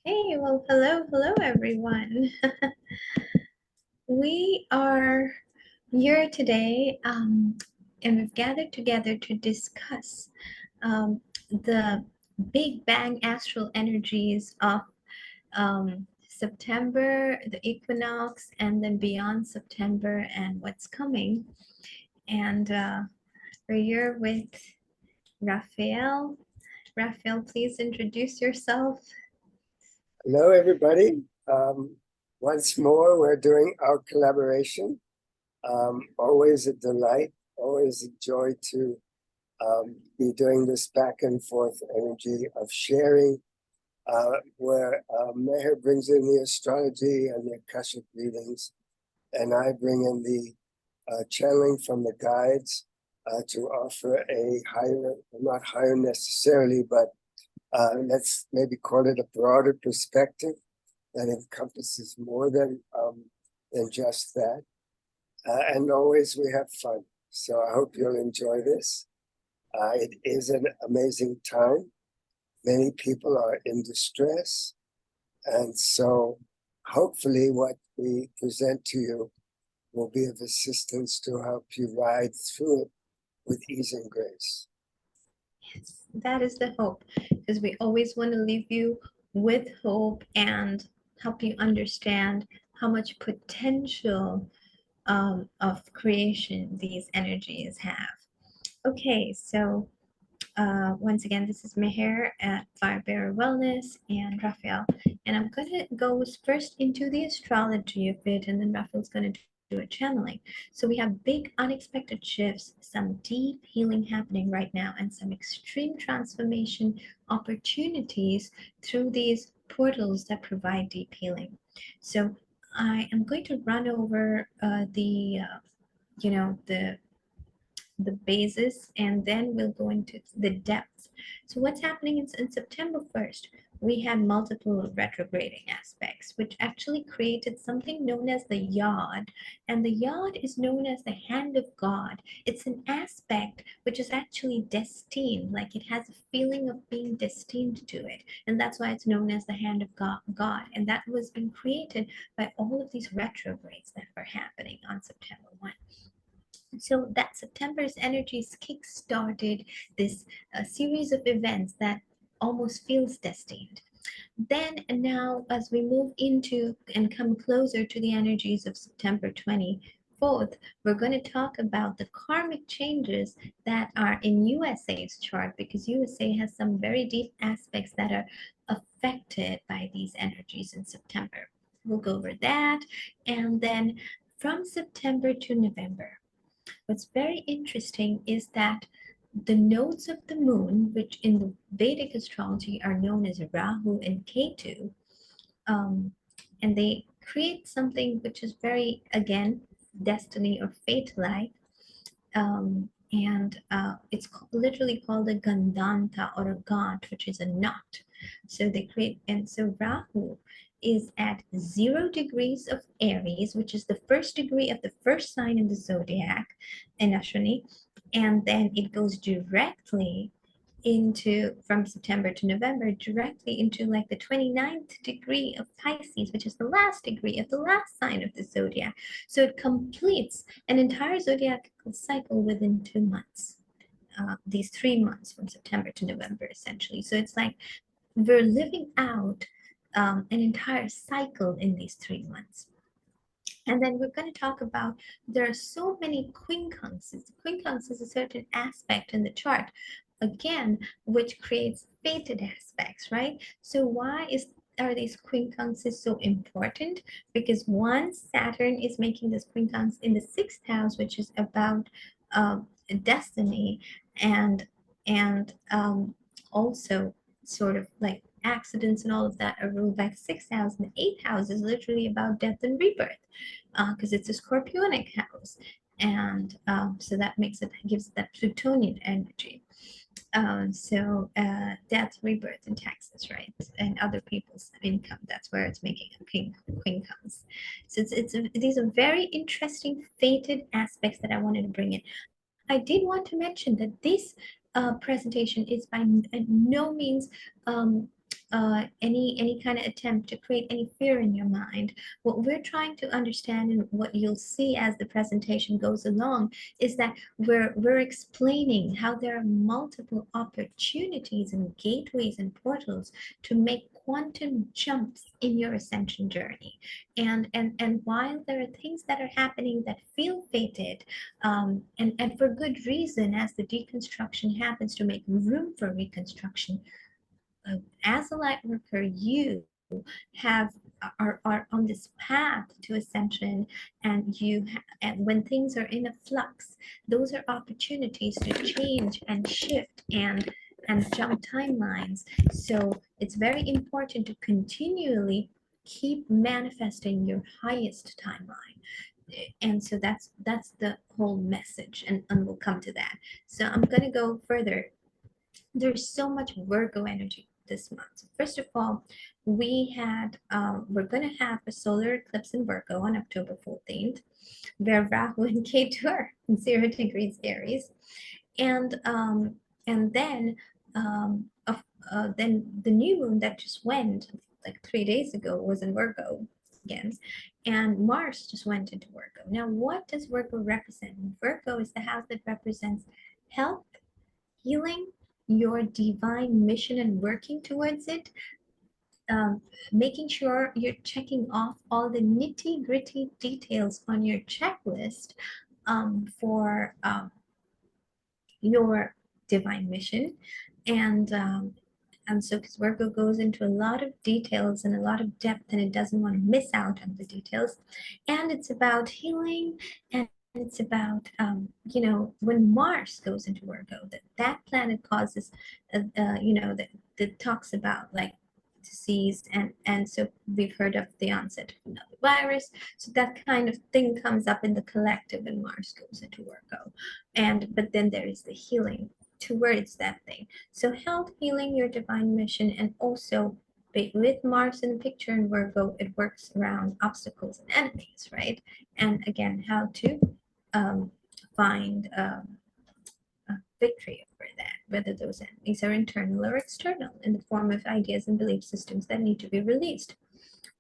Hey, well, hello, everyone. We are here today, and we've gathered together to discuss the Big Bang astral energies of September, the equinox, and then beyond September and what's coming. And we're here with Raphael. Raphael, please introduce yourself. Hello, everybody. Once more, we're doing our collaboration. Always a delight, always a joy to be doing this back and forth energy of sharing, where Meher brings in the astrology and the Akashic readings, and I bring in the channeling from the guides to offer a higher, not higher necessarily, but let's maybe call it a broader perspective that encompasses more than just that. And always we have fun. So I hope you'll enjoy this. It is an amazing time. Many people are in distress. And so hopefully what we present to you will be of assistance to help you ride through it with ease and grace. Yes, that is the hope, because we always want to leave you with hope and help you understand how much potential of creation these energies have. Okay, so once again, this is Meher at Firebearer Wellness and Raphael, and I'm going to go first into the astrology of it, and then Raphael's going to do a channeling. So we have big unexpected shifts, some deep healing happening right now, and some extreme transformation opportunities through these portals that provide deep healing. So I am going to run over you know, the basis, and then we'll go into the depths. So what's happening in September 1st? We had multiple retrograding aspects, which actually created something known as the yod. And the yod is known as the hand of God. It's an aspect which is actually destined, like it has a feeling of being destined to it. And that's why it's known as the hand of God. And that was being created by all of these retrogrades that were happening on September 1. So that September's energies kick-started this series of events that almost feels destined. Then and now, as we move into and come closer to the energies of September 24th, we're going to talk about the karmic changes that are in USA's chart, because USA has some very deep aspects that are affected by these energies in September. We'll go over that. And then from September to November, what's very interesting is that the nodes of the moon, which in the Vedic astrology are known as Rahu and Ketu, and they create something which is very, again, destiny or fate-like. And it's literally called a Gandanta or a Gant, which is a knot. So they create, and so Rahu is at 0 degrees of Aries, which is the first degree of the first sign in the zodiac, in Ashwini, and then it goes directly into, from September to November, directly into like the 29th degree of Pisces, which is the last degree of the last sign of the zodiac. So it completes an entire zodiacal cycle within 2 months. These 3 months from September to November, essentially. So it's like we're living out an entire cycle in these 3 months. And then we're going to talk about, there are so many quincunxes. Quincunx is a certain aspect in the chart, again, which creates fated aspects, right? So why are these quincunxes so important? Because one, Saturn is making this quincunx in the 6th house, which is about destiny, and also sort of like accidents and all of that are ruled by the 6th house, and the 8th house is literally about death and rebirth, because it's a Scorpionic house, and so that makes it, gives it that Plutonian energy. Death, rebirth, and taxes, right, and other people's income. That's where it's making a queen comes. So these are very interesting fated aspects that I wanted to bring in. I did want to mention that this presentation is by no means any kind of attempt to create any fear in your mind. What we're trying to understand and what you'll see as the presentation goes along is that we're explaining how there are multiple opportunities and gateways and portals to make quantum jumps in your ascension journey. And while there are things that are happening that feel fated, and for good reason, as the deconstruction happens to make room for reconstruction, as a light worker, you have are on this path to ascension, and and when things are in a flux, those are opportunities to change and shift and jump timelines. So it's very important to continually keep manifesting your highest timeline. And so that's the whole message, and we'll come to that. So I'm going to go further. There's so much Virgo energy this month. First of all, we're going to have a solar eclipse in Virgo on October 14th, where Rahu and Ketu are in 0 degrees Aries, and then the new moon that just went like 3 days ago was in Virgo again, and Mars just went into Virgo. Now, what does Virgo represent? Virgo is the house that represents health, healing, your divine mission and working towards it, um, making sure you're checking off all the nitty gritty details on your checklist for your divine mission. And so because Virgo goes into a lot of details and a lot of depth, and it doesn't want to miss out on the details. And it's about healing, and it's about when Mars goes into Virgo, that planet causes that talks about like disease, and so we've heard of the onset of another virus. So that kind of thing comes up in the collective when Mars goes into Virgo. And but then there is the healing towards that thing. So health, healing, your divine mission, and also with Mars in the picture in Virgo, it works around obstacles and enemies, right? And again, how to find victory over that, whether those enemies are internal or external in the form of ideas and belief systems that need to be released.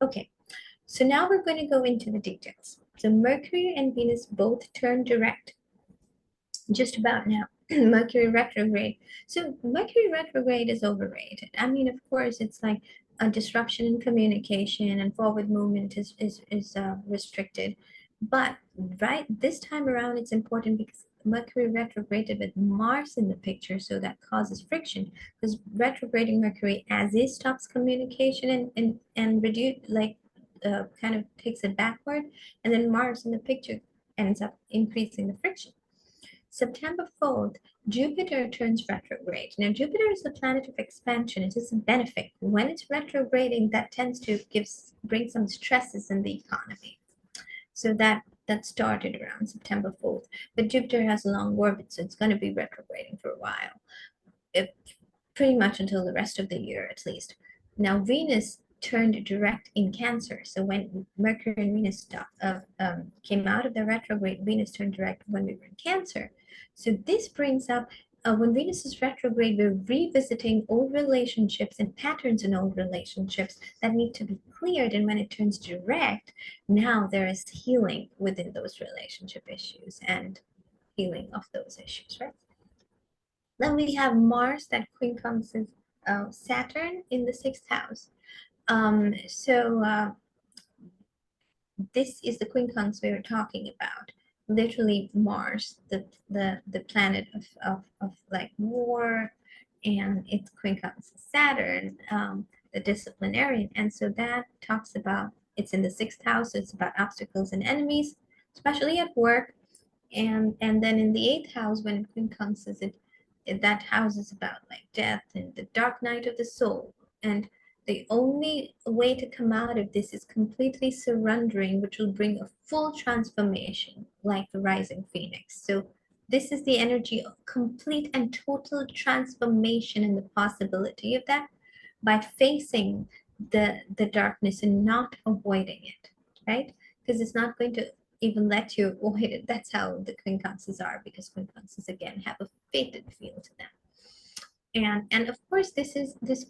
Okay, so now we're going to go into the details. So Mercury and Venus both turn direct just about now. Mercury retrograde. So Mercury retrograde is overrated. I mean, of course, it's like a disruption in communication and forward movement is restricted. But right this time around, it's important because Mercury retrograded with Mars in the picture, so that causes friction. Because retrograding Mercury as is stops communication and reduce kind of takes it backward, and then Mars in the picture ends up increasing the friction. September 4th, Jupiter turns retrograde. Now, Jupiter is the planet of expansion. It is a benefic. When it's retrograding, that tends to bring some stresses in the economy. So that started around September 4th. But Jupiter has a long orbit, so it's going to be retrograding for a while. Pretty much until the rest of the year, at least. Now, Venus turned direct in Cancer. So when Mercury and Venus came out of the retrograde, Venus turned direct when we were in Cancer. So this brings up when Venus is retrograde, we're revisiting old relationships and patterns in old relationships that need to be cleared. And when it turns direct, now there is healing within those relationship issues and healing of those issues, right? Then we have Mars that quincunxes Saturn in the sixth house. So this is the quincunx we were talking about. Literally Mars, the planet of like war, and it's quincunx Saturn, the disciplinarian. And so that talks about, it's in the sixth house, so it's about obstacles and enemies, especially at work. And then in the eighth house, when quincunxes that house is about like death and the dark night of the soul. And the only way to come out of this is completely surrendering, which will bring a full transformation, like the rising phoenix. So this is the energy of complete and total transformation and the possibility of that by facing the darkness and not avoiding it, right? Because it's not going to even let you avoid it. That's how the quincunxes are, because quincunxes again have a fated feel to them. And of course, this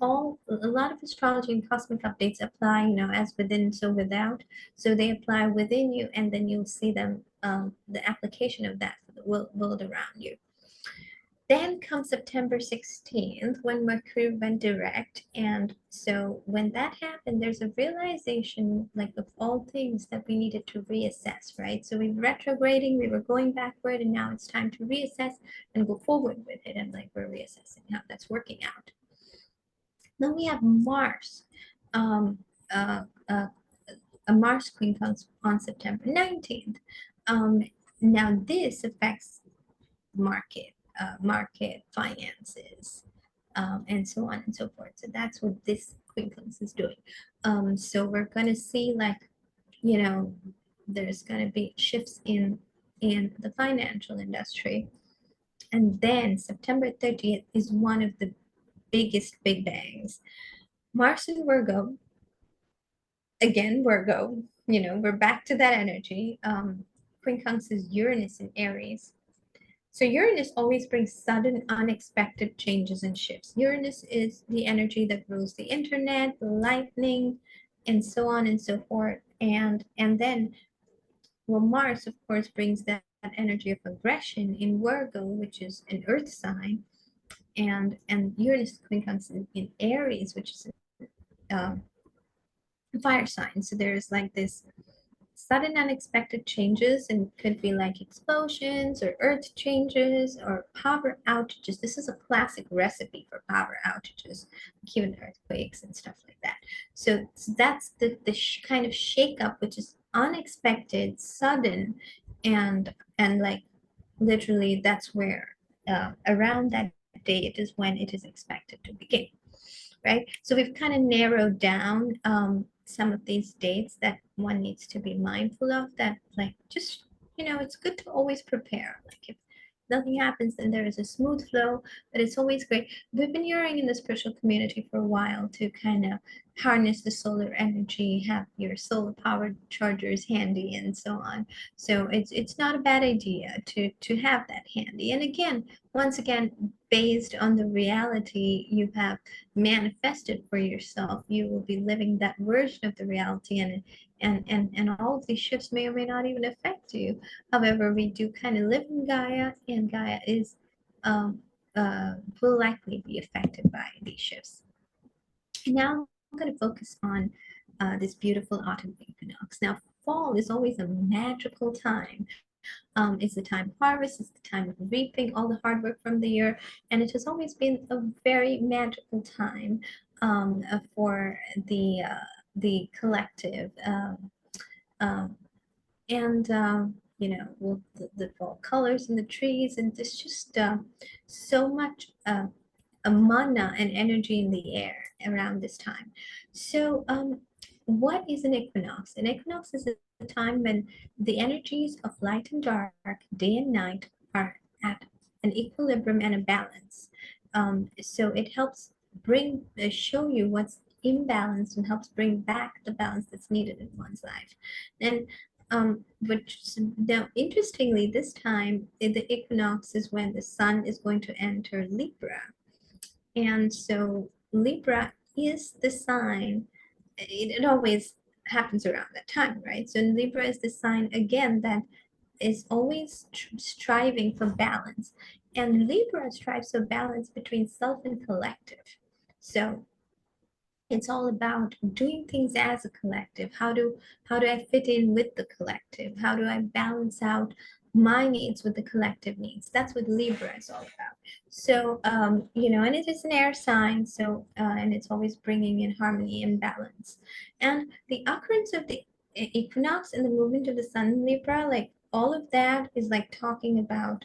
all a lot of astrology and cosmic updates apply, as within, so without. So they apply within you, and then you'll see them, the application of that for the world around you. Then comes September 16th when Mercury went direct. And so when that happened, there's a realization, like of all things, that we needed to reassess, right? So we were retrograding, we were going backward, and now it's time to reassess and go forward with it. And like we're reassessing how that's working out. Then we have Mars. Um, uh, uh, a Mars quincunx on September 19th. Um, now this affects market finances, and so on and so forth. So that's what this quincunx is doing. So we're going to see, like, you know, there's going to be shifts in the financial industry. And then September 30th is one of the biggest big bangs. Mars in Virgo, again, Virgo, we're back to that energy. Quincunx is Uranus in Aries. So Uranus always brings sudden, unexpected changes and shifts. Uranus is the energy that rules the internet, the lightning, and so on and so forth. And then, well, Mars, of course, brings that energy of aggression in Virgo, which is an Earth sign, and Uranus quincunx in Aries, which is um, a fire sign. So there's like this sudden unexpected changes, and could be like explosions or earth changes or power outages. This is a classic recipe for power outages, like even earthquakes and stuff like that. So that's the kind of shakeup, which is unexpected, sudden, and like literally that's where, around that date is when it is expected to begin, right? So we've kind of narrowed down, some of these dates that one needs to be mindful of, that like just, it's good to always prepare. Like if nothing happens, then there is a smooth flow, but it's always great. We've been hearing in the spiritual community for a while to kind of harness the solar energy, have your solar powered chargers handy and so on. So it's not a bad idea to have that handy. And again, once again, based on the reality you have manifested for yourself, you will be living that version of the reality, and all of these shifts may or may not even affect you. However, we do kind of live in Gaia, and Gaia is, um, will likely be affected by these shifts. Now I'm going to focus on, this beautiful autumn equinox. Now, fall is always a magical time. It's the time of harvest, it's the time of reaping all the hard work from the year, and it has always been a very magical time, for the collective. Um, and well, the fall colors in the trees, and there's just, so much, a mana and energy in the air around this time. So, what is an equinox? An equinox is a time when the energies of light and dark, day and night, are at an equilibrium and a balance. So it helps show you what's imbalanced, and helps bring back the balance that's needed in one's life. And which now, interestingly, this time the equinox is when the sun is going to enter Libra, and so Libra is the sign, it always happens around that time, right? So Libra is the sign, again, that is always striving for balance. And Libra strives for balance between self and collective. So it's all about doing things as a collective. How do I fit in with the collective? How do I balance out my needs with the collective needs? That's what Libra is all about. So, and it is an air sign, so, and it's always bringing in harmony and balance. And the occurrence of the equinox and the movement of the sun in Libra, like all of that is like talking about,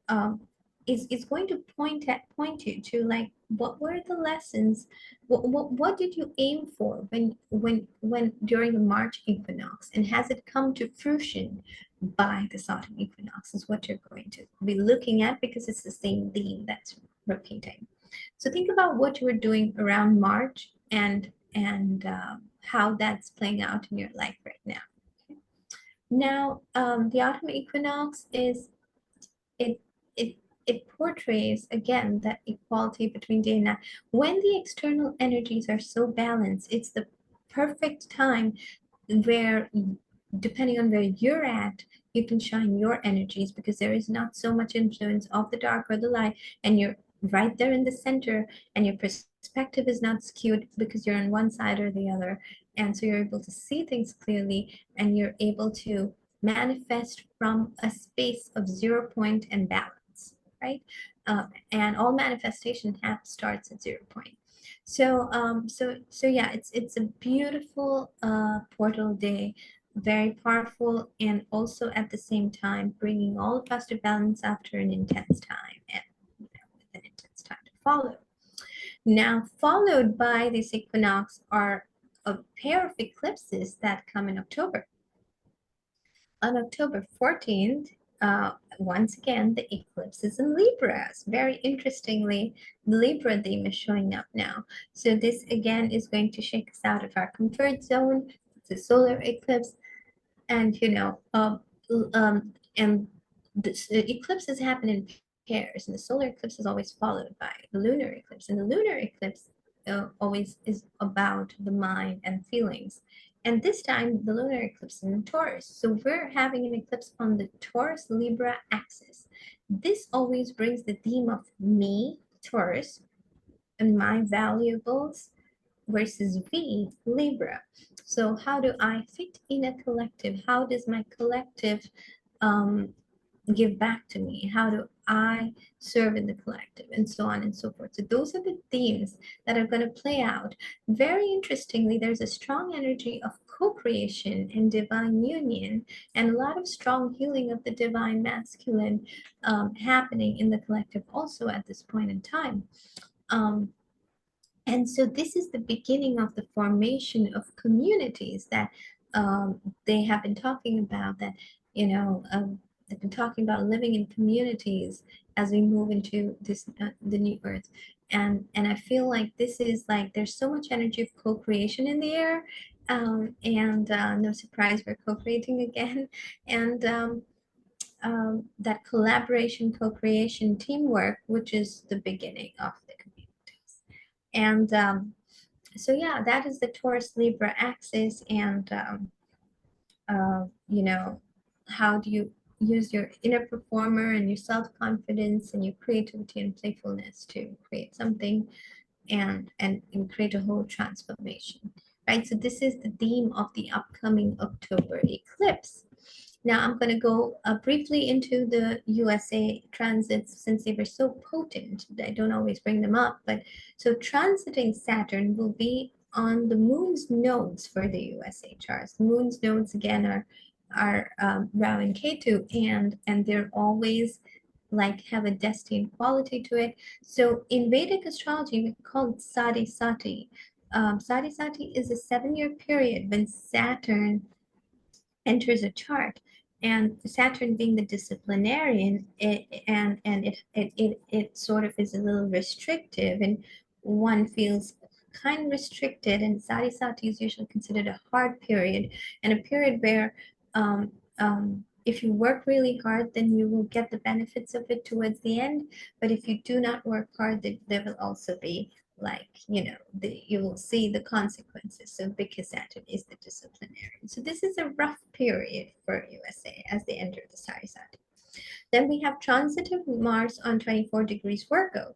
um, is going to point you to, like, what were the lessons, what did you aim for when during the March equinox, and has it come to fruition by this autumn equinox, is what you're going to be looking at, because it's the same theme that's repeating. So think about what you were doing around March, and how that's playing out in your life right now. Now, the autumn equinox is, it it it portrays again that equality between day and night. When the external energies are so balanced, it's the perfect time where, depending on where you're at, you can shine your energies because there is not so much influence of the dark or the light, and you're right there in the center, and your perspective is not skewed because you're on one side or the other. And so you're able to see things clearly, and you're able to manifest from a space of 0 point and balance, right? And all manifestation starts at 0 point. So yeah, it's a beautiful portal day, very powerful, and also at the same time bringing all of us to balance after an intense time, and with an intense time to follow. Now, followed by this equinox are a pair of eclipses that come in October. On October 14th, once again, the eclipse is in Libra. Very interestingly, the Libra theme is showing up now. So this again is going to shake us out of our comfort zone. It's a solar eclipse, and and this eclipses happen in pairs, and the solar eclipse is always followed by the lunar eclipse, and the lunar eclipse always is about the mind and feelings. And this time, the lunar eclipse is in Taurus. So we're having an eclipse on the Taurus Libra axis. This always brings the theme of me, Taurus, and my valuables versus V, Libra. So how do I fit in a collective? How does my collective um, give back to me? How do I serve in the collective? And so on and so forth. So those are the themes that are going to play out. Very interestingly, there's a strong energy of co-creation and divine union, and a lot of strong healing of the divine masculine happening in the collective also at this point in time. Um, and so this is the beginning of the formation of communities that they have been talking about, that, they've been talking about living in communities as we move into this, the new earth. And I feel like this is like, there's so much energy of co-creation in the air. And no surprise, we're co-creating again. And that collaboration, co-creation, teamwork, which is the beginning of the communities. And so yeah, that is the Taurus Libra axis. And you know, how do you use your inner performer and your self-confidence and your creativity and playfulness to create something, and create a whole transformation, right? So this is the theme of the upcoming October eclipse. Now I'm going to go briefly into the USA transits, since they were so potent. I don't always bring them up, but so transiting Saturn will be on the moon's nodes for the USA charts. The moon's nodes again are Rahu and Ketu, and they're always like have a destined quality to it. So in Vedic astrology, we call it Sati Sati. Sati Sati is a 7-year period when Saturn enters a chart, and Saturn being the disciplinarian, it sort of is a little restrictive, and one feels kind of restricted. And Sati Sati is usually considered a hard period, and a period where if you work really hard, then you will get the benefits of it towards the end. But if you do not work hard, there will also be, like, you will see the consequences. So because Saturn is the disciplinarian, so this is a rough period for USA as they enter the Sari Sati. Then we have transitive Mars on 24 degrees Virgo.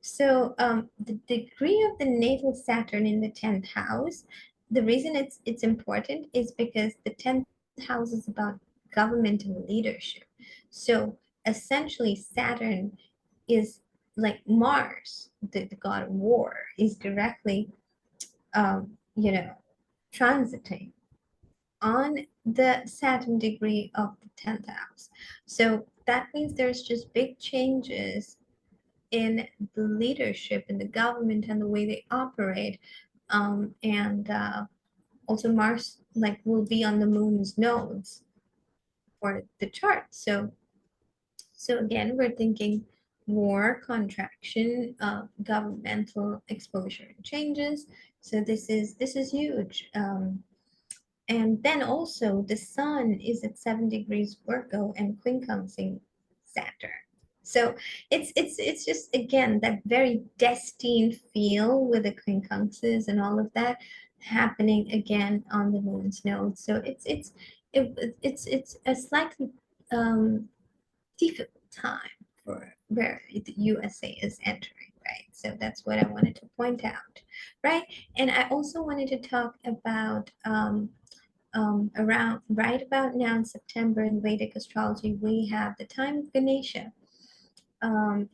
So the degree of the natal Saturn in the 10th house, the reason it's important is because the 10th house is about government and leadership. So essentially Saturn is like Mars, the god of war, is directly you know transiting on the Saturn degree of the 10th house. So that means there's just big changes in the leadership in the government and the way they operate. And also Mars like will be on the moon's nodes for the chart. So again, we're thinking war, contraction, governmental exposure and changes. So this is huge. And then also the sun is at 7 degrees Virgo and quincunxing Saturn. So it's just again that very destined feel with the quincunxes and all of that happening again on the moon's node. So it's a slightly um, difficult time for where the USA is entering, right? So that's what I wanted to point out, right? And I also wanted to talk about around right about now in September in Vedic astrology, we have the time of Ganesha.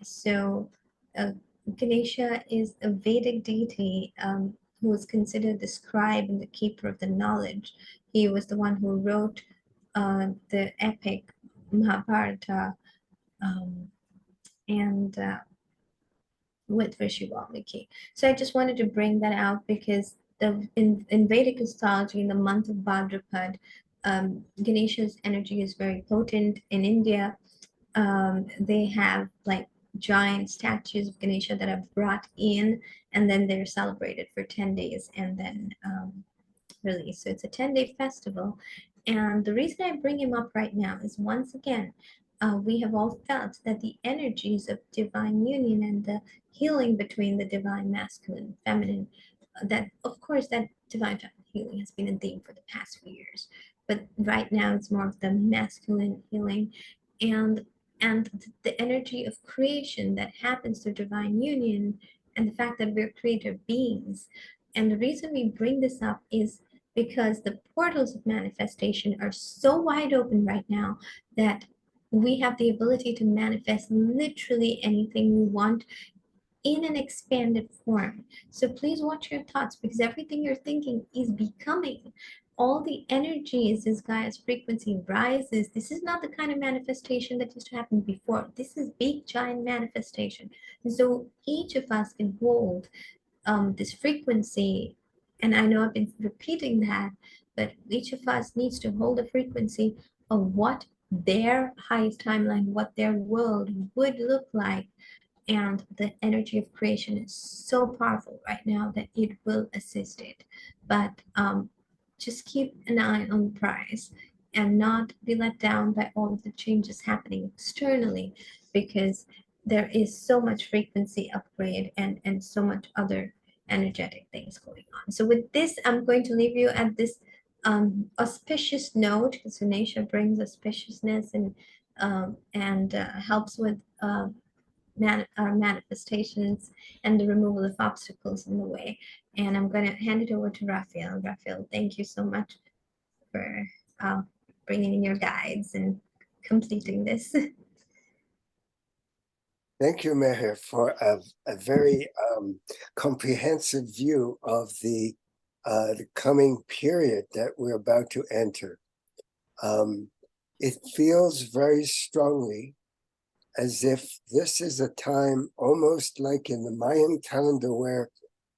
So uh, Ganesha is a Vedic deity who is considered the scribe and the keeper of the knowledge. He was the one who wrote the epic Mahabharata um, and with Rishi Valmiki. So I just wanted to bring that out because in Vedic astrology, in the month of Bhadrapad, Ganesha's energy is very potent. In India, they have like giant statues of Ganesha that are brought in, and then they're celebrated for 10 days and then released. So it's a 10-day festival. And the reason I bring him up right now is once again, we have all felt that the energies of divine union and the healing between the divine masculine and feminine, that of course that divine feminine healing has been a theme for the past few years, but right now it's more of the masculine healing and the energy of creation that happens through divine union and the fact that we're creator beings. And the reason we bring this up is because the portals of manifestation are so wide open right now that we have the ability to manifest literally anything we want in an expanded form. So please watch your thoughts because everything you're thinking is becoming. All the energies as Gaia's frequency rises. This is not the kind of manifestation that used to happen before. This is big, giant manifestation. And so each of us can hold this frequency, and I know I've been repeating that, but each of us needs to hold a frequency of what their highest timeline, what their world would look like. And the energy of creation is so powerful right now that it will assist it. But just keep an eye on the prize and not be let down by all of the changes happening externally because there is so much frequency upgrade and so much other energetic things going on. So with this, I'm going to leave you at this auspicious note because Sunesha brings auspiciousness and helps with our manifestations and the removal of obstacles in the way. And I'm going to hand it over to Raphael. Raphael, thank you so much for uh, bringing in your guides and completing this. Thank you, Meher, for a very comprehensive view of the coming period that we're about to enter. It feels very strongly as if this is a time almost like in the Mayan calendar where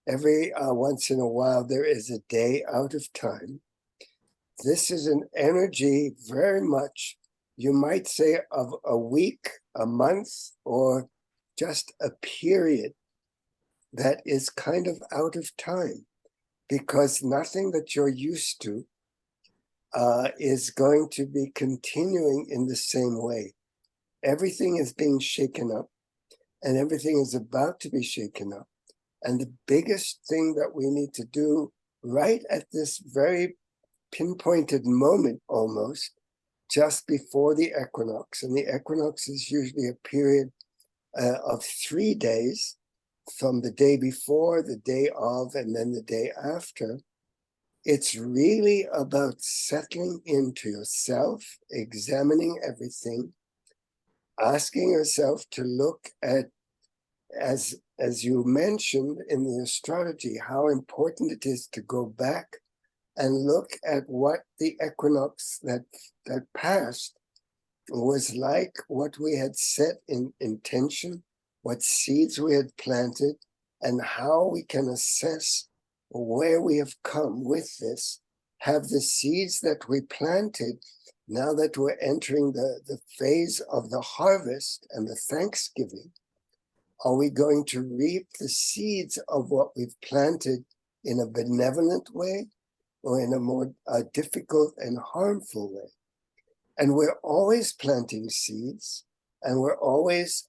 every once in a while there is a day out of time. This is an energy very much, you might say, of a week, a month, or just a period that is kind of out of time because nothing that you're used to is going to be continuing in the same way. Everything is being shaken up and everything is about to be shaken up. And the biggest thing that we need to do right at this very pinpointed moment almost, just before the equinox, and the equinox is usually a period of 3 days from the day before, the day of, and then the day after. It's really about settling into yourself, examining everything, asking yourself to look at, as you mentioned in the astrology, how important it is to go back and look at what the equinox that passed was like, what we had set in intention, what seeds we had planted, and how we can assess where we have come with this. Have the seeds that we planted, now that we're entering the phase of the harvest and the Thanksgiving, are we going to reap the seeds of what we've planted in a benevolent way or in a more difficult and harmful way? And we're always planting seeds. and we're always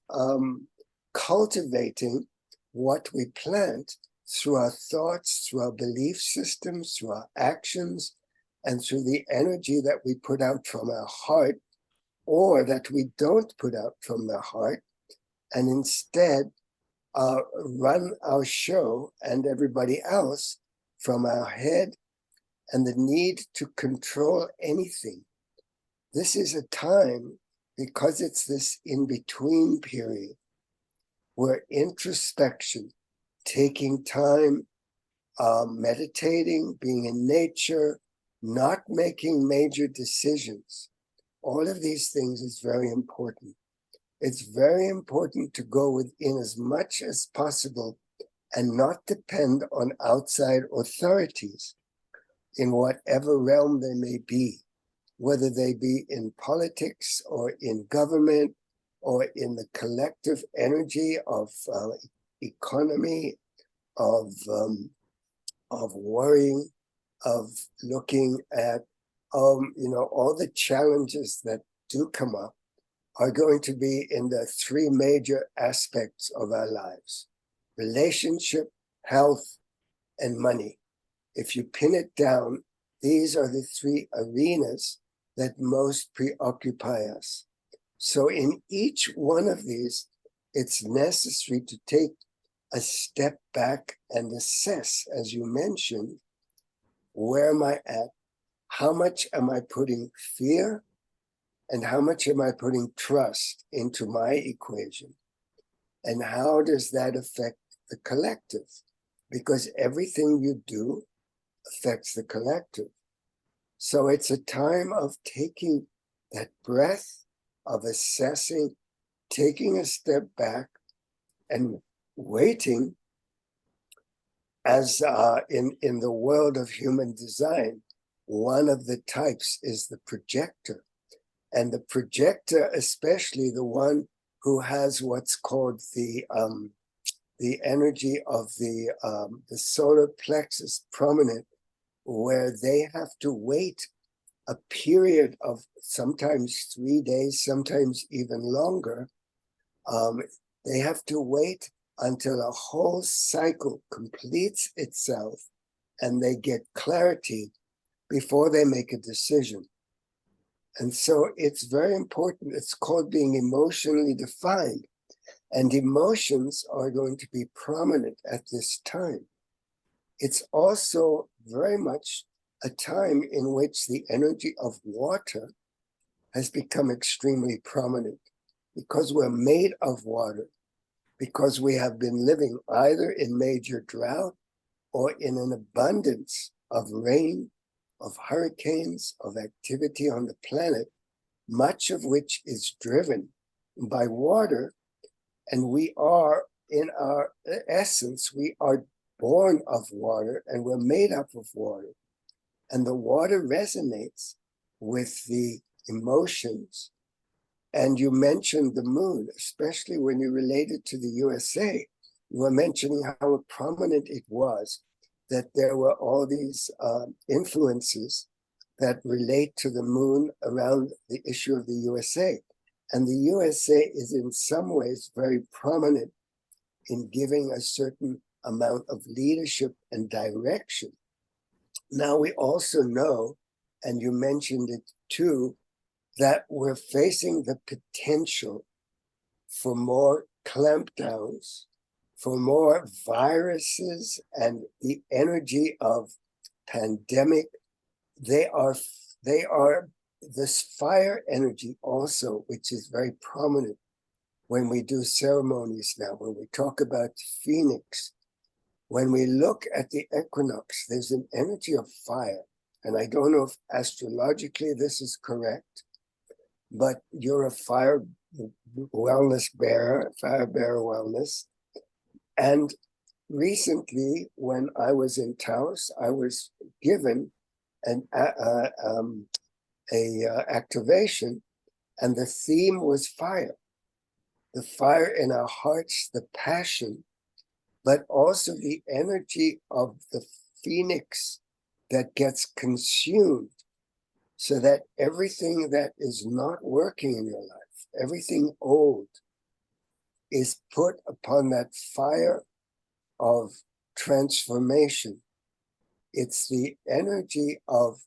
cultivating what we plant through our thoughts, through our belief systems, through our actions, and through the energy that we put out from our heart or that we don't put out from the heart, and instead run our show and everybody else from our head and the need to control anything. This is a time, because it's this in-between period, where introspection, taking time, meditating, being in nature, not making major decisions, all of these things is very important. It's very important to go within as much as possible and not depend on outside authorities in whatever realm they may be, whether they be in politics or in government or in the collective energy of economy, of worrying, of looking at, all the challenges that do come up are going to be in the three major aspects of our lives: relationship, health, and money. If you pin it down, these are the three arenas that most preoccupy us. So in each one of these, it's necessary to take a step back and assess, as you mentioned, where am I at? How much am I putting fear? And how much am I putting trust into my equation? And how does that affect the collective? Because everything you do affects the collective. So it's a time of taking that breath, of assessing, taking a step back, and waiting. As in the world of human design, one of the types is the projector. And the projector, especially the one who has what's called the energy of the solar plexus prominent, where they have to wait a period of sometimes 3 days, sometimes even longer. They have to wait until a whole cycle completes itself and they get clarity before they make a decision. And so it's very important. It's called being emotionally defined. And emotions are going to be prominent at this time. It's also very much a time in which the energy of water has become extremely prominent, because we're made of water, because we have been living either in major drought or in an abundance of rain, of hurricanes, of activity on the planet, much of which is driven by water. And we are, in our essence, we are born of water and we're made up of water. And the water resonates with the emotions. And you mentioned the moon, especially when you related to the USA. You were mentioning how prominent it was that there were all these influences that relate to the moon around the issue of the USA. And the USA is in some ways very prominent in giving a certain amount of leadership and direction. Now we also know, and you mentioned it too, that we're facing the potential for more clampdowns, for more viruses, and the energy of pandemic. They are this fire energy also, which is very prominent when we do ceremonies now, when we talk about the phoenix. When we look at the equinox, there's an energy of fire. And I don't know if astrologically this is correct, but you're a fire wellness bearer, fire bearer wellness. And recently, when I was in Taos, I was given an activation, and the theme was fire. The fire in our hearts, the passion, but also the energy of the phoenix that gets consumed, so that everything that is not working in your life, everything old is put upon that fire of transformation. It's the energy of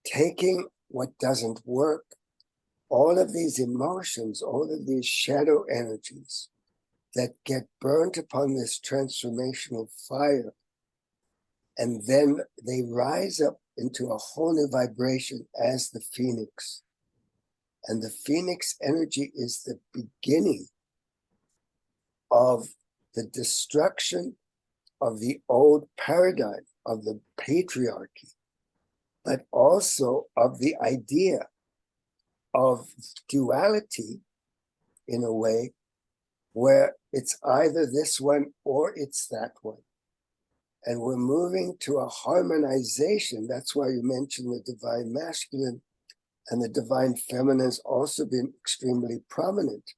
taking what doesn't work, all of these emotions, all of these shadow energies that get burnt upon this transformational fire, and then they rise up into a whole new vibration as the phoenix. And the phoenix energy is the beginning of the destruction of the old paradigm of the patriarchy, but also of the idea of duality in a way where it's either this one or it's that one. And we're moving to a harmonization. That's why you mentioned the divine masculine, and the divine feminine has also been extremely prominent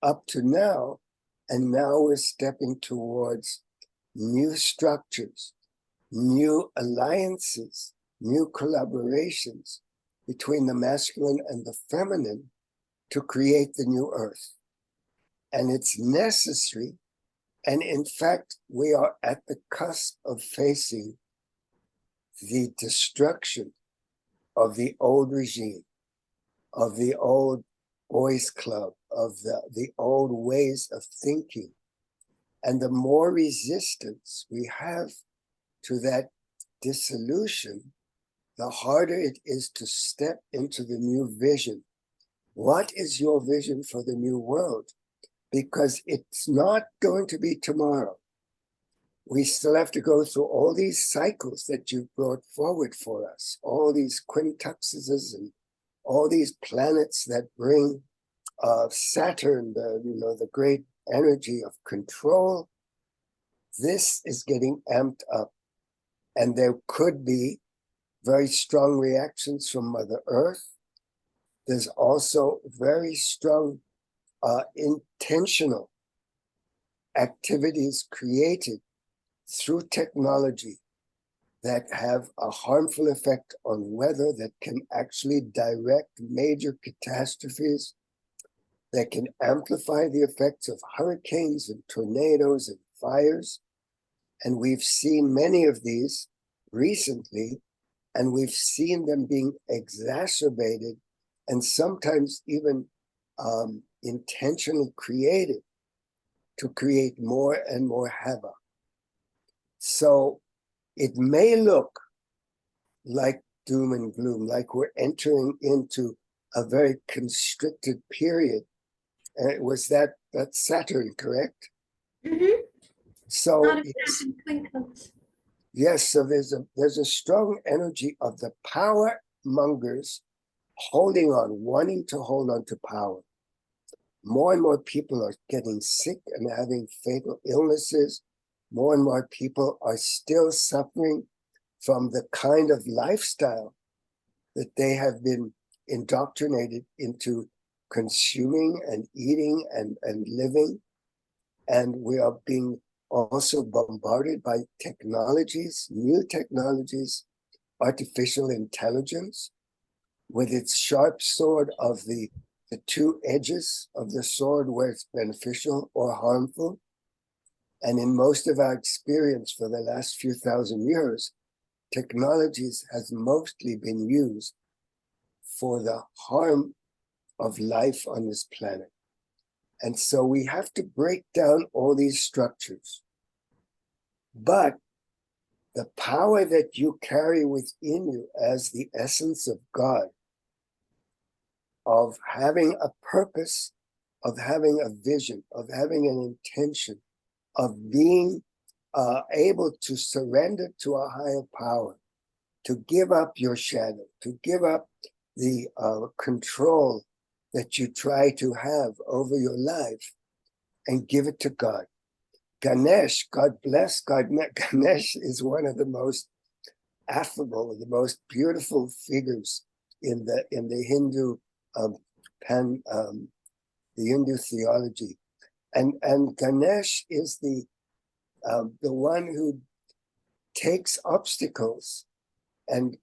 up to now. And now we're stepping towards new structures, new alliances, new collaborations between the masculine and the feminine to create the new earth. And it's necessary. And in fact, we are at the cusp of facing the destruction of the old regime, of the old boys club, of the old ways of thinking. And the more resistance we have to that dissolution, the harder it is to step into the new vision. What is your vision for the new world? Because it's not going to be tomorrow. We still have to go through all these cycles that you've brought forward for us, all these quintuxes and all these planets that bring Saturn, the great energy of control. This is getting amped up, and there could be very strong reactions from Mother Earth. There's also very strong intentional activities created through technology that have a harmful effect on weather, that can actually direct major catastrophes, that can amplify the effects of hurricanes and tornadoes and fires. And we've seen many of these recently, and we've seen them being exacerbated and sometimes even intentionally created to create more and more havoc. So it may look like doom and gloom, like we're entering into a very constricted period. And it was that Saturn, correct? Mm-hmm. So Not a yes, twinkles. yes. So there's a strong energy of the power mongers holding on, wanting to hold on to power. More and more people are getting sick and having fatal illnesses. More and more people are still suffering from the kind of lifestyle that they have been indoctrinated into consuming and eating and living. And we are being also bombarded by technologies, new technologies, artificial intelligence, with its sharp sword of the two edges of the sword, where it's beneficial or harmful. And in most of our experience for the last few thousand years, technologies has mostly been used for the harm of life on this planet. And so we have to break down all these structures. But the power that you carry within you as the essence of God, of having a purpose, of having a vision, of having an intention, of being able to surrender to a higher power, to give up your shadow, to give up the control that you try to have over your life, and give it to God. Ganesh, God bless, Ganesh is one of the most affable, the most beautiful figures in the Hindu the Hindu theology, and Ganesh is the one who takes obstacles and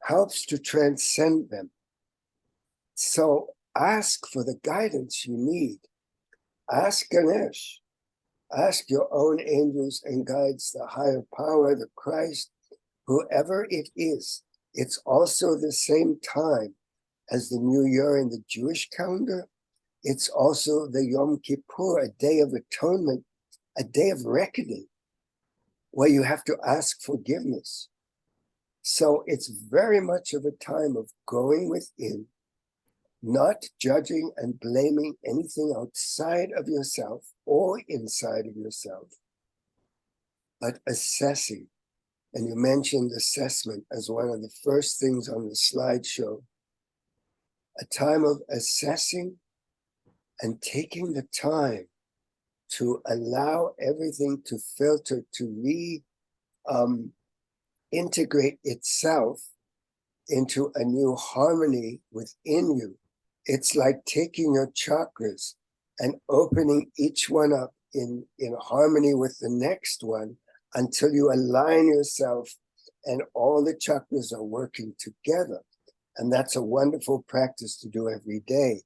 helps to transcend them. So ask for the guidance you need. Ask Ganesh. Ask your own angels and guides, the higher power, the Christ, whoever it is. It's also the same time as the New Year in the Jewish calendar. It's also the Yom Kippur, a day of atonement, a day of reckoning, where you have to ask forgiveness. So it's very much of a time of going within, not judging and blaming anything outside of yourself or inside of yourself, but assessing. And you mentioned assessment as one of the first things on the slideshow. A time of assessing and taking the time to allow everything to filter, to integrate itself into a new harmony within you. It's like taking your chakras and opening each one up in harmony with the next one until you align yourself and all the chakras are working together. And that's a wonderful practice to do every day,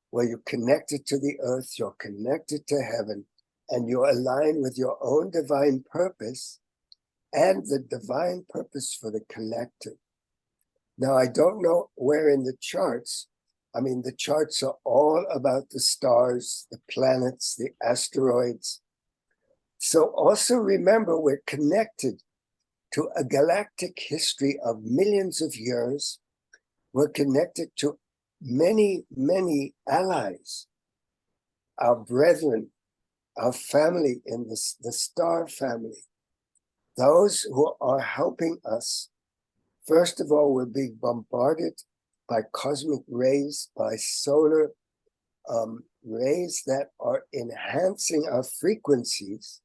where you're connected to the earth, you're connected to heaven, and you're aligned with your own divine purpose and the divine purpose for the collective. Now, I don't know where in the charts, I mean, the charts are all about the stars, the planets, the asteroids. So also remember, we're connected to a galactic history of millions of years. We're connected to many, many allies, our brethren, our family in the star family, those who are helping us. First of all, we're being bombarded by cosmic rays, by solar rays that are enhancing our frequencies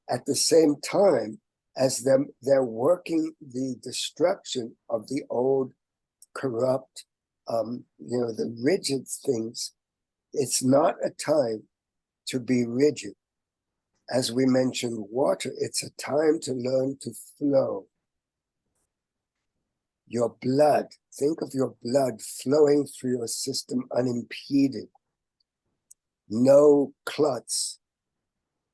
at the same time as they're working the destruction of the old, corrupt, the rigid things. It's not a time to be rigid. As we mentioned, water, it's a time to learn to flow. Your blood, think of your blood flowing through your system unimpeded. No clots,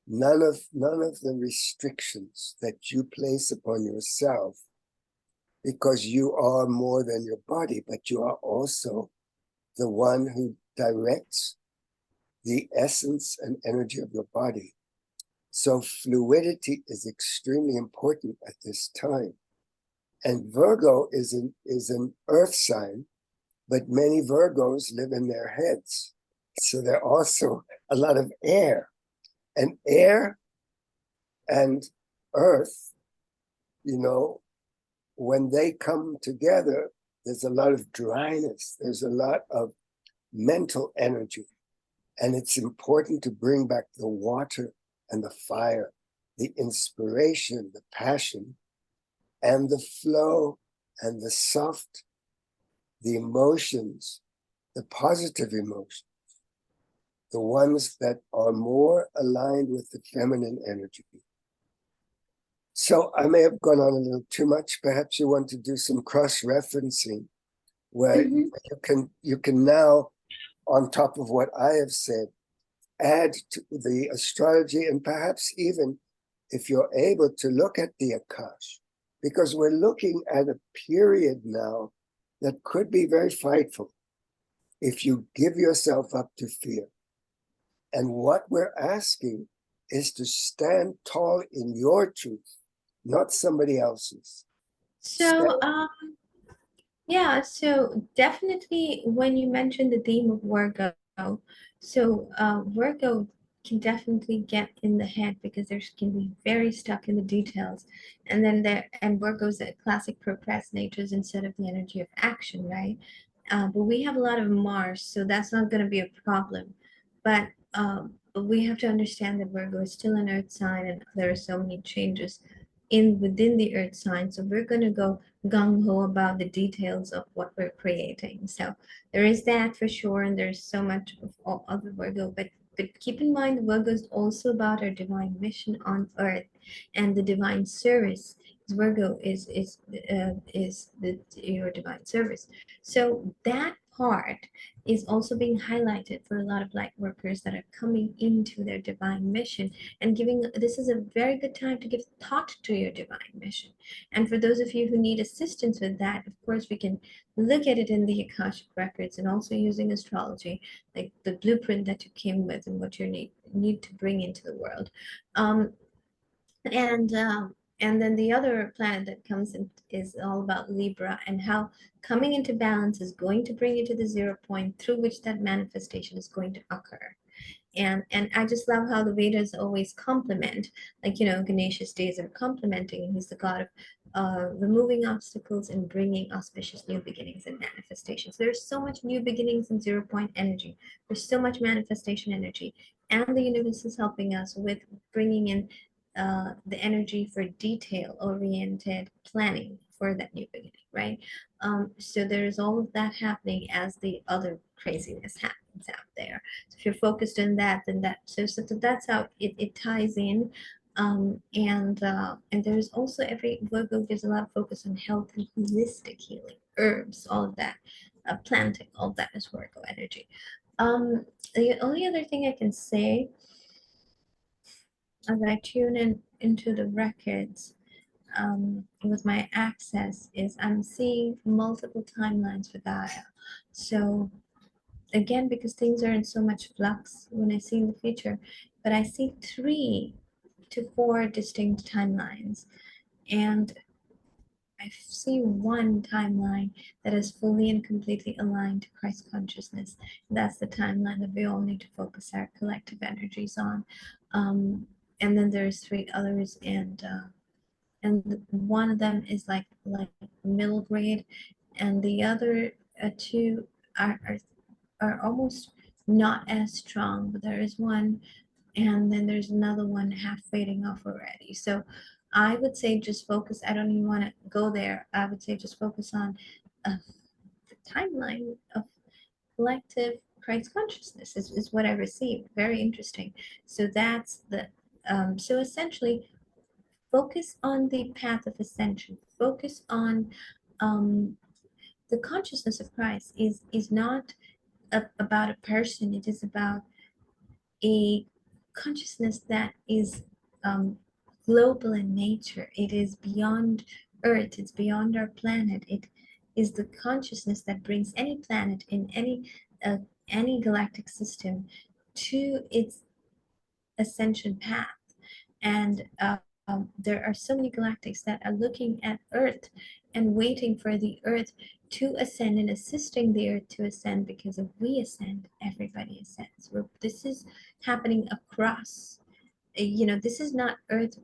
none of the restrictions that you place upon yourself, because you are more than your body, but you are also the one who directs the essence and energy of your body. So fluidity is extremely important at this time. And Virgo is an earth sign, but many Virgos live in their heads. So they're also a lot of air. And air and earth, when they come together, there's a lot of dryness. There's a lot of mental energy. And it's important to bring back the water and the fire, the inspiration, the passion, and the flow and the soft, the emotions, the positive emotions, the ones that are more aligned with the feminine energy. So I may have gone on a little too much. Perhaps you want to do some cross-referencing where you can now, on top of what I have said, add to the astrology, and perhaps even, if you're able, to look at the Akash, because we're looking at a period now that could be very frightful if you give yourself up to fear. And what we're asking is to stand tall in your truth, not somebody else's. So, yeah, so definitely when you mentioned the theme of Virgo, so Virgo can definitely get in the head because they can be very stuck in the details. And then Virgo's a classic procrastinators instead of the energy of action, right? But we have a lot of Mars, so that's not going to be a problem. But we have to understand that Virgo is still an earth sign and there are so many changes within the earth sign. So we're going to go gung-ho about the details of what we're creating. So there is that for sure, and there's so much of all other Virgo, but keep in mind the Virgo is also about our divine mission on earth and the divine service. Virgo is your divine service. So that part is also being highlighted for a lot of light workers that are coming into their divine mission and giving. This is a very good time to give thought to your divine mission. And for those of you who need assistance with that, of course, we can look at it in the Akashic records and also using astrology, like the blueprint that you came with and what you need to bring into the world. Um, and then the other planet that comes in is all about Libra and how coming into balance is going to bring you to the 0 point through which that manifestation is going to occur. And I just love how the Vedas always complement, like Ganesha's days are complementing, and he's the god of removing obstacles and bringing auspicious new beginnings and manifestations. There's so much new beginnings and 0 point energy. There's so much manifestation energy, and the universe is helping us with bringing in the energy for detail-oriented planning for that new beginning, right? So there's all of that happening as the other craziness happens out there. So if you're focused on that, then so that's how it ties in. And there's also every Virgo gives a lot of focus on health and holistic healing, herbs, all of that, planting, all of that is Virgo energy. The only other thing I can say as I tune into the records with my access is I'm seeing multiple timelines for Gaia. So again, because things are in so much flux when I see in the future, but I see 3 to 4 distinct timelines. And I see one timeline that is fully and completely aligned to Christ consciousness. That's the timeline that we all need to focus our collective energies on. And then there's 3 others, and one of them is like middle grade, and the other 2 are almost not as strong, but there is one, and then there's another one half fading off already. So I would say just focus. I don't even want to go there. I would say just focus on the timeline of collective Christ consciousness is what I received. Very interesting. So that's the so essentially focus on the path of ascension. Focus on um, the consciousness of Christ is not about a person. It is about a consciousness that is um, global in nature. It is beyond Earth. It's beyond our planet. It is the consciousness that brings any planet in any galactic system to its ascension path. And there are so many galactics that are looking at Earth and waiting for the Earth to ascend and assisting the Earth to ascend, because if we ascend, everybody ascends. This is happening across. This is not Earth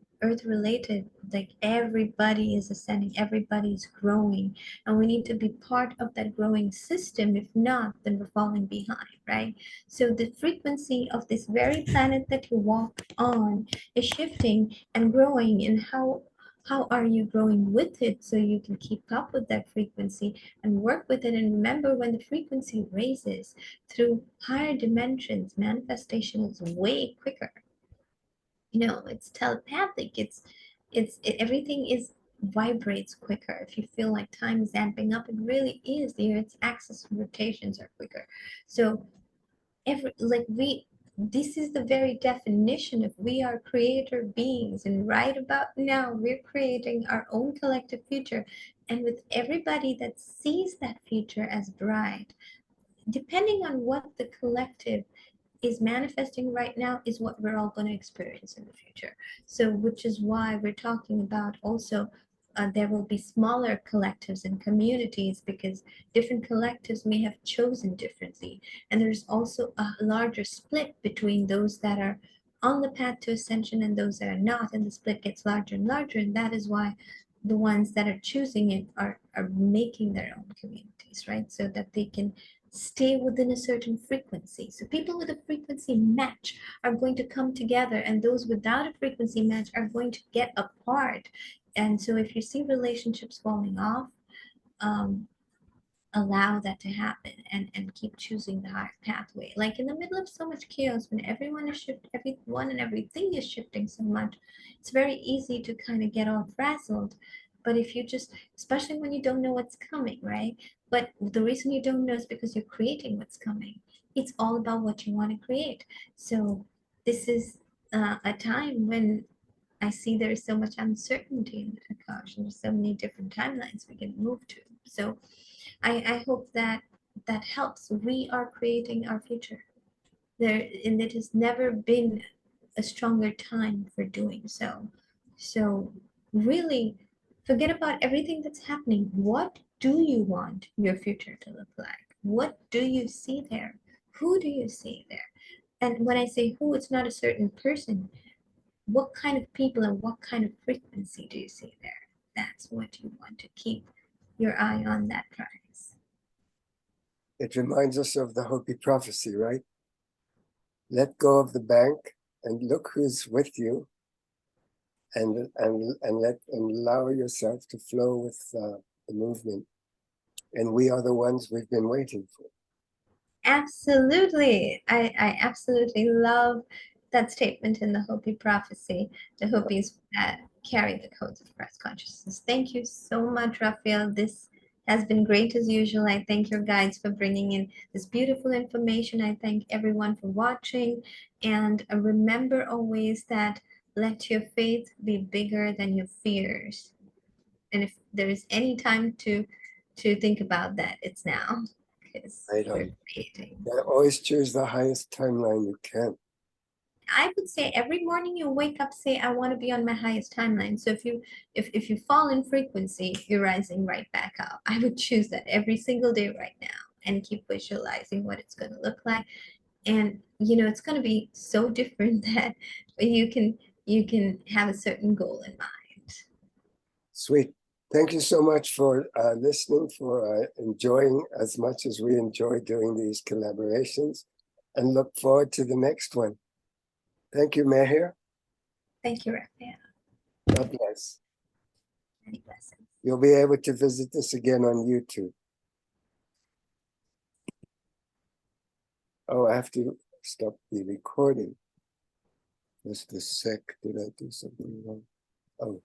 related. Like everybody is ascending, everybody's growing, and we need to be part of that growing system. If not, then we're falling behind, right? So the frequency of this very planet that you walk on is shifting and growing, and how are you growing with it so you can keep up with that frequency and work with it? And remember, when the frequency raises through higher dimensions, manifestation is way quicker. It's telepathic. Everything is vibrates quicker. If you feel like time is amping up, it really is. The Earth's axis rotations are quicker. So every like we this is the very definition of we are creator beings, and right about now we're creating our own collective future. And with everybody that sees that future as bright, depending on what the collective is manifesting right now is what we're all going to experience in the future. So, which is why we're talking about also there will be smaller collectives and communities, because different collectives may have chosen differently. And there's also a larger split between those that are on the path to ascension and those that are not. And the split gets larger and larger. And that is why the ones that are choosing it are making their own communities, right? So that they can stay within a certain frequency. So people with a frequency match are going to come together, and those without a frequency match are going to get apart. And so if you see relationships falling off, um, allow that to happen, and keep choosing the higher pathway. Like in the middle of so much chaos, when everyone and everything is shifting so much, it's very easy to kind of get all frazzled. But if you just, especially when you don't know what's coming, right? But the reason you don't know is because you're creating what's coming. It's all about what you want to create. So this is a time when I see there is so much uncertainty in the Akash, and there's so many different timelines we can move to. So I hope that that helps. We are creating our future. There, and it has never been a stronger time for doing so. So really forget about everything that's happening. What do you want your future to look like? What do you see there? Who do you see there? And when I say who, it's not a certain person. What kind of people and what kind of frequency do you see there? That's what you want to keep your eye on, that prize. It reminds us of the Hopi prophecy, right? Let go of the bank and look who's with you, and let and allow yourself to flow with the movement. And we are the ones we've been waiting for. Absolutely. I absolutely love that statement in the Hopi prophecy. The Hopis carry the codes of Christ consciousness. Thank you so much, Raphael. This has been great as usual. I thank your guides for bringing in this beautiful information. I thank everyone for watching. And remember always that let your faith be bigger than your fears. And if there is any time to think about that, it's now, because Right we're on. creating. You always choose the highest timeline you can. I would say every morning you wake up, say, I want to be on my highest timeline. So if you fall in frequency, you're rising right back up. I would choose that every single day right now and keep visualizing what it's going to look like. And it's going to be so different that you can have a certain goal in mind. Sweet. Thank you so much for listening, for enjoying as much as we enjoy doing these collaborations, and look forward to the next one. Thank you, Meher. Thank you, Raphael. God bless. Many blessings. You'll be able to visit this again on YouTube. Oh, I have to stop the recording. Just a sec. Did I do something wrong? Oh.